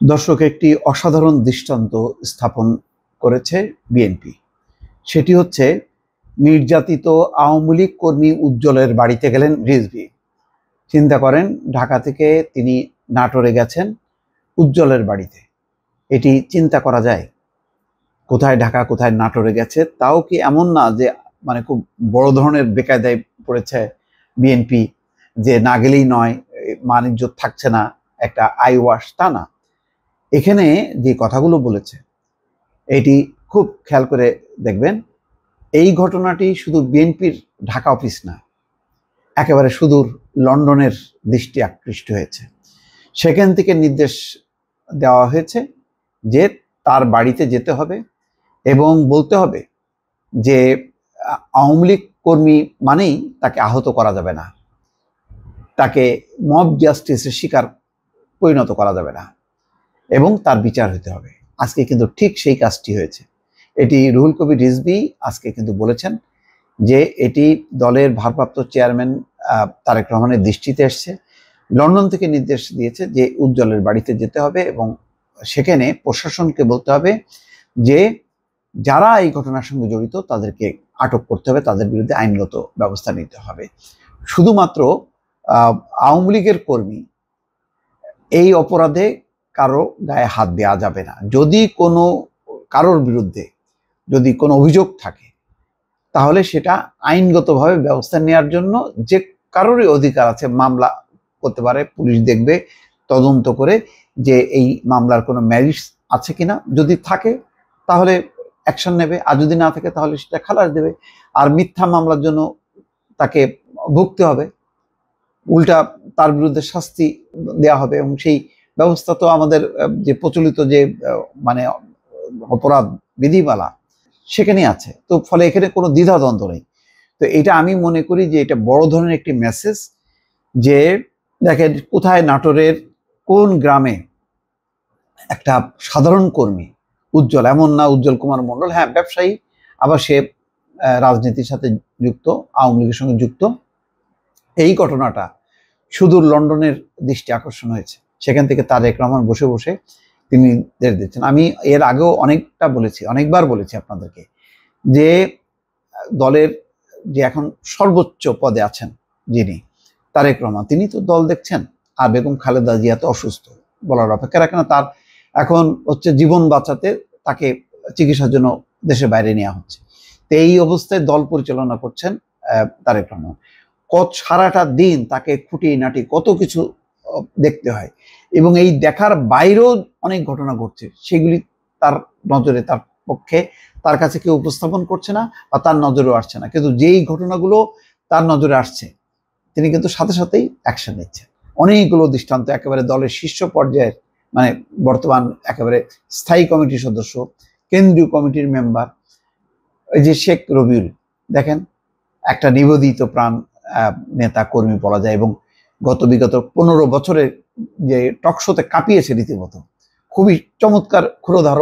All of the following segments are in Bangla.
দর্শক, একটি অসাধারণ দৃষ্টান্ত স্থাপন করেছে বিএনপি। সেটি হচ্ছে নির্যাতিত আওয়ামী লীগ কর্মী উজ্জ্বলের বাড়িতে গেলেন রিজভী। চিন্তা করেন, ঢাকা থেকে তিনি নাটোরে গেছেন উজ্জ্বলের বাড়িতে। এটি চিন্তা করা যায়? কোথায় ঢাকা, কোথায় নাটোরে গেছে, তাও কি এমন না যে খুব বড় ধরনের বেকায়দায় পড়েছে বিএনপি, যে না গেলেই নয়, মান ইজ্জত থাকছে না, একটা আই ওয়াশ, তা না। এখানে যে কথাগুলো বলেছে এটি খুব খেয়াল করে দেখবেন। এই ঘটনাটি শুধু বিএনপির ঢাকা অফিস না, একেবারে সুদূর লন্ডনের দৃষ্টি আকৃষ্ট হয়েছে। সেখান থেকে নির্দেশ দেওয়া হয়েছে যে তার বাড়িতে যেতে হবে এবং বলতে হবে যে আওয়ামী লীগ কর্মী মানেই তাকে আহত করা যাবে না, তাকে মব জাস্টিসের শিকার পরিণত করা যাবে না এবং তার বিচার হতে হবে। আজকে কিন্তু ঠিক সেই কাজটি হয়েছে। এটি রুহুল কবির রিজভী আজকে কিন্তু বলেছেন যে এটি দলের ভারপ্রাপ্ত চেয়ারম্যান তারেক রহমানের দৃষ্টিতে এসছে। লন্ডন থেকে নির্দেশ দিয়েছে যে উজ্জ্বলের বাড়িতে যেতে হবে এবং সেখানে প্রশাসনকে বলতে হবে যে যারা এই ঘটনার সঙ্গে জড়িত তাদেরকে আটক করতে হবে, তাদের বিরুদ্ধে আইনগত ব্যবস্থা নিতে হবে। শুধুমাত্র আওয়ামী লীগের কর্মী, এই অপরাধে কারো গায়ে হাত দেওয়া যাবে না। যদি কোনো কারোর বিরুদ্ধে যদি কোনো অভিযোগ থাকে তাহলে সেটা আইনগতভাবে ব্যবস্থা নেওয়ার জন্য যে কারোরই অধিকার আছে। মামলা করতে পারে, পুলিশ দেখবে তদন্ত করে যে এই মামলার কোনো ম্যারিটস আছে কিনা, যদি থাকে তাহলে অ্যাকশন নেবে, আর যদি না থাকে তাহলে সেটা খালাস দেবে। আর মিথ্যা মামলার জন্য তাকে ভুগতে হবে, উল্টা তার বিরুদ্ধে শাস্তি দেওয়া হবে। এবং সেই ব্যবস্থা তো আমাদের যে প্রচলিত যে অপরাধ বিধিমালা সেখানেই আছে। তো ফলে এখানে কোনো দ্বিধাদ্বন্দ্ব নেই। তো এটা আমি মনে করি যে এটা বড় ধরনের একটি মেসেজ, যে দেখেন কোথায় নাটোরের কোন গ্রামে একটা সাধারণ কর্মী উজ্জ্বল, এমন না উজ্জ্বল কুমার মণ্ডল, হ্যাঁ ব্যবসায়ী, আবার সে রাজনীতির সাথে যুক্ত, আওয়ামী লীগের সঙ্গে যুক্ত। এই ঘটনাটা সুদূর লন্ডনের দৃষ্টি আকর্ষণ হয়েছে। সেখান থেকে তারেক রহমান বসে বসে তিনি নির্দেশ দিচ্ছেন। আমি এর আগেও অনেকবার বলেছি আপনাদেরকে যে দলের যে এখন সর্বোচ্চ পদে আছেন যিনি, তারেক রহমান, তিনি তো দল দেখছেন। আর বেগম খালেদা জিয়া তো অসুস্থ, বলার অপেক্ষা রাখে না। তার এখন হচ্ছে জীবন বাঁচাতে তাকে চিকিৎসার জন্য দেশের বাইরে নেওয়া হচ্ছে। তো এই অবস্থায় দল পরিচালনা করছেন তারেক রহমান। সারাটা দিন তাকে খুঁটি নাটি কত কিছু দেখতে হয়, এবং এই দেখার বাইরেও অনেক ঘটনা ঘটছে, সেগুলি তার নজরে, তার পক্ষে, তার কাছে কেউ উপস্থাপন করছে না বা তার নজরেও আসছে না। কিন্তু যেই ঘটনাগুলো তার নজরে আসছে তিনি কিন্তু সাথে সাথেই অ্যাকশন নিচ্ছেন। অনেকগুলো দৃষ্টান্ত, একেবারে দলের শীর্ষ পর্যায়ের, বর্তমান একেবারে স্থায়ী কমিটির সদস্য, কেন্দ্রীয় কমিটির মেম্বার, ওই যে শেখ রবিউল, দেখেন একটা নিবেদিত প্রাণ নেতা কর্মী বলা যায়, এবং বিগত 15 বছরের যে টকশোতে কাঁপিয়েছে রীতিমতো, খুবই চমৎকার ক্ষুরধার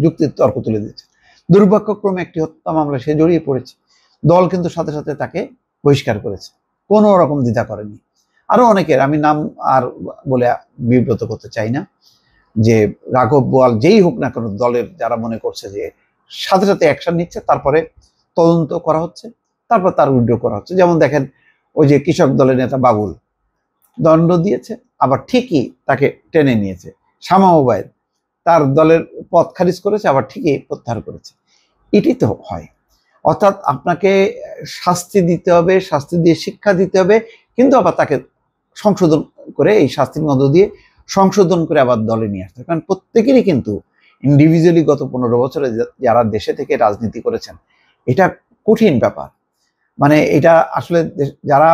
যুক্তির তর্ক তুলে দিয়েছে। দুর্ভাগ্যক্রমে একটি হত্যা মামলা সে জড়িয়ে পড়েছে। দল কিন্তু সাথে সাথে তাকে বহিষ্কার করেছে, কোনো রকম দ্বিধা করেনি। আরো অনেকের, আমি নাম আর বলে বিব্রত করতে চাই না, যে রাঘব বোয়াল, যেই হোক না কেন, দলের যারা মনে করছে যে সাথে সাথে অ্যাকশন নিচ্ছে, তারপরে তদন্ত করা হচ্ছে, তারপর তার উইথড্র করা হচ্ছে। যেমন দেখেন, ওই যে কৃষক দলের নেতা বাবুল, দণ্ড দিয়েছে, আবার ঠিকই তাকে টেনে নিয়েছে। শামা ওবায়দ তার দলের পদ খারিজ করেছে, আবার ঠিকই প্রত্যাহার করেছে। এটি তো হয়। অর্থাৎ আপনাকে শাস্তি দিতে হবে, শাস্তি দিয়ে শিক্ষা দিতে হবে, কিন্তু আবার তাকে সংশোধন করে, এই শাস্তির মধ্য দিয়ে সংশোধন করে আবার দলে নিয়ে আসতে হবে। কারণ প্রত্যেকেরই কিন্তু ইন্ডিভিজুয়ালি গত 15 বছরে যারা দেশে থেকে রাজনীতি করেছেন, এটা কঠিন ব্যাপার। এটা আসলে যারা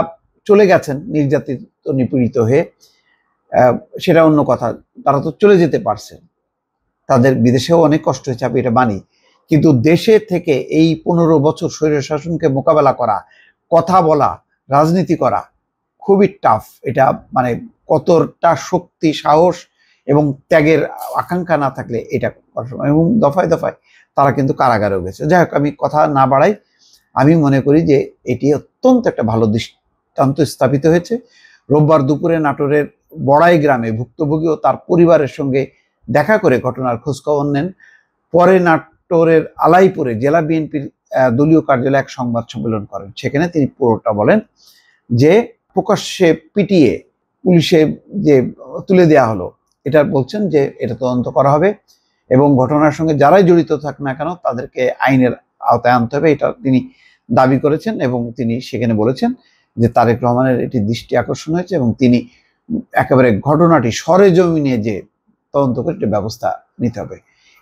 চলে গেছেন নির্যাতিত নিপীড়িত হয়ে, সেটা অন্য কথা, তারা তো চলে যেতে পারছে, তাদের বিদেশেও অনেক কষ্ট হয়েছে, আমি এটা মানি। কিন্তু দেশে থেকে এই 15 বছর স্বৈর শাসনকে মোকাবেলা করা, কথা বলা, রাজনীতি করা খুবই টাফ। এটা কতটা শক্তি, সাহস এবং ত্যাগের আকাঙ্ক্ষা না থাকলে এটা করা সম্ভব। এবং দফায় দফায় তারা কিন্তু কারাগারেও গেছে। যাই হোক, আমি কথা না বাড়াই, আমি মনে করি যে এটি অত্যন্ত একটা ভালো দৃষ্টান্ত স্থাপিত হয়েছে। রোববার দুপুরে নাটোরের বড়াই গ্রামে ভুক্তভোগী ও তার পরিবারের সঙ্গে দেখা করে ঘটনার খোঁজখবর নেন। পরে নাটোরের আলাইপুরে জেলা বিএনপির দলীয় কার্যালয়ে এক সংবাদ সম্মেলন করেন। সেখানে তিনি পুরোটা বলেন যে প্রকাশ্যে পিটিয়ে পুলিশে যে তুলে দেওয়া হলো, এটা বলছেন যে এটা তদন্ত করা হবে এবং ঘটনার সঙ্গে যারাই জড়িত থাক না কেন তাদেরকে আইনের আওতায় আনতে হবে, এটা তিনি দাবি করেছেন। এবং তিনি সেখানে বলেছেন যে তারেক রহমানের এটি দৃষ্টি আকর্ষণ হয়েছে এবং তিনি একেবারে ঘটনাটি সরেজমিনে যে তদন্ত করে একটা ব্যবস্থা নিতে হবে।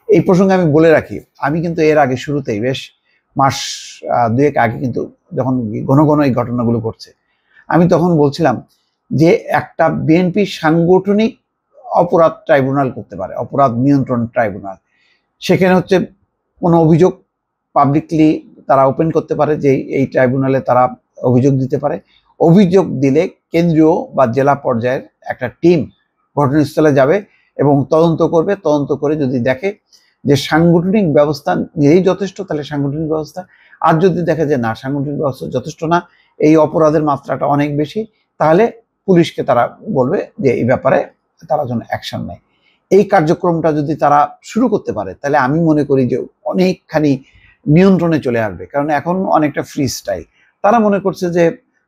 এই প্রসঙ্গে আমি বলে রাখি, আমি কিন্তু এর আগে শুরুতেই বেশ মাস দুয়েক আগে কিন্তু যখন ঘন ঘন এই ঘটনাগুলো ঘটছে, আমি তখন বলছিলাম যে একটা বিএনপি সাংগঠনিক অপরাধ ট্রাইব্যুনাল করতে পারে, অপরাধ নিয়ন্ত্রণ ট্রাইব্যুনাল। সেখানে হচ্ছে কোনো অভিযোগ পাবলিকলি তারা ওপেন করতে পারে, যে এই ট্রাইব্যুনালে তারা অভিযোগ দিতে পারে। অভিযোগ দিলে কেন্দ্রীয় বা জেলা পর্যায়ের একটা টিম ঘটনাস্থলে যাবে এবং তদন্ত করবে। তদন্ত করে যদি দেখে যে সাংগঠনিক ব্যবস্থা নিয়েই যথেষ্ট, তাহলে সাংগঠনিক ব্যবস্থা। আর যদি দেখে যে না, সাংগঠনিক ব্যবস্থা যথেষ্ট না, এই অপরাধের মাত্রাটা অনেক বেশি, তাহলে পুলিশকে তারা বলবে যে এই ব্যাপারে তারা যেন অ্যাকশন নেয়। এই কার্যক্রমটা যদি তারা শুরু করতে পারে, তাহলে আমি মনে করি যে অনেকখানি নিয়ন্ত্রণে চলে আসবে। কারণ এখন অনেকটা ফ্রি স্টাইল। তারা মনে করছে যে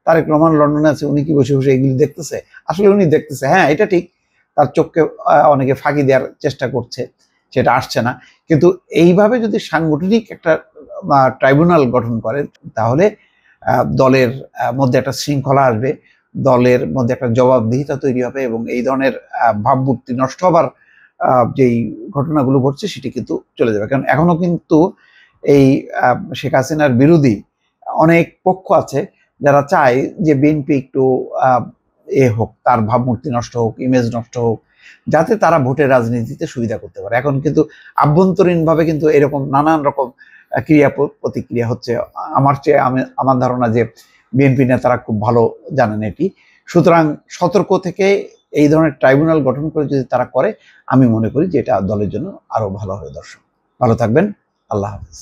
তারেক রহমান লন্ডনে আছে, উনি কি বসে বসে এগুলি দেখতেছে? আসলে উনি দেখতেছে, হ্যাঁ এটা ঠিক, তার চোখকে অনেকে ফাঁকি দেওয়ার চেষ্টা করছে, সেটা আসছে না। কিন্তু এইভাবে যদি সাংগঠনিক একটা ট্রাইব্যুনাল গঠন করে, তাহলে দলের মধ্যে একটা শৃঙ্খলা আসবে, দলের মধ্যে একটা জবাবদিহিতা তৈরি হবে এবং এই ধরনের ভাবমূর্তি নষ্ট হবার যেই ঘটনাগুলো ঘটছে সেটি কিন্তু চলে যাবে। কারণ এখনো কিন্তু এই শেখ হাসিনার বিরোধী অনেক পক্ষ আছে যারা চায় যে বিএনপি একটু হোক, তার ভাবমূর্তি নষ্ট হোক, ইমেজ নষ্ট হোক, যাতে তারা ভোটের রাজনীতিতে সুবিধা করতে পারে। এখন কিন্তু আভ্যন্তরীণভাবে কিন্তু এরকম নানান রকম ক্রিয়া প্রতিক্রিয়া হচ্ছে। আমার ধারণা যে বিএনপি নেতারা খুব ভালো জানেন এটি। সুতরাং সতর্ক থেকে এই ধরনের ট্রাইব্যুনাল গঠন করে যদি তারা করে, আমি মনে করি যে এটা দলের জন্য আরো ভালো হবে। দর্শক ভালো থাকবেন, আল্লাহ হাফেজ।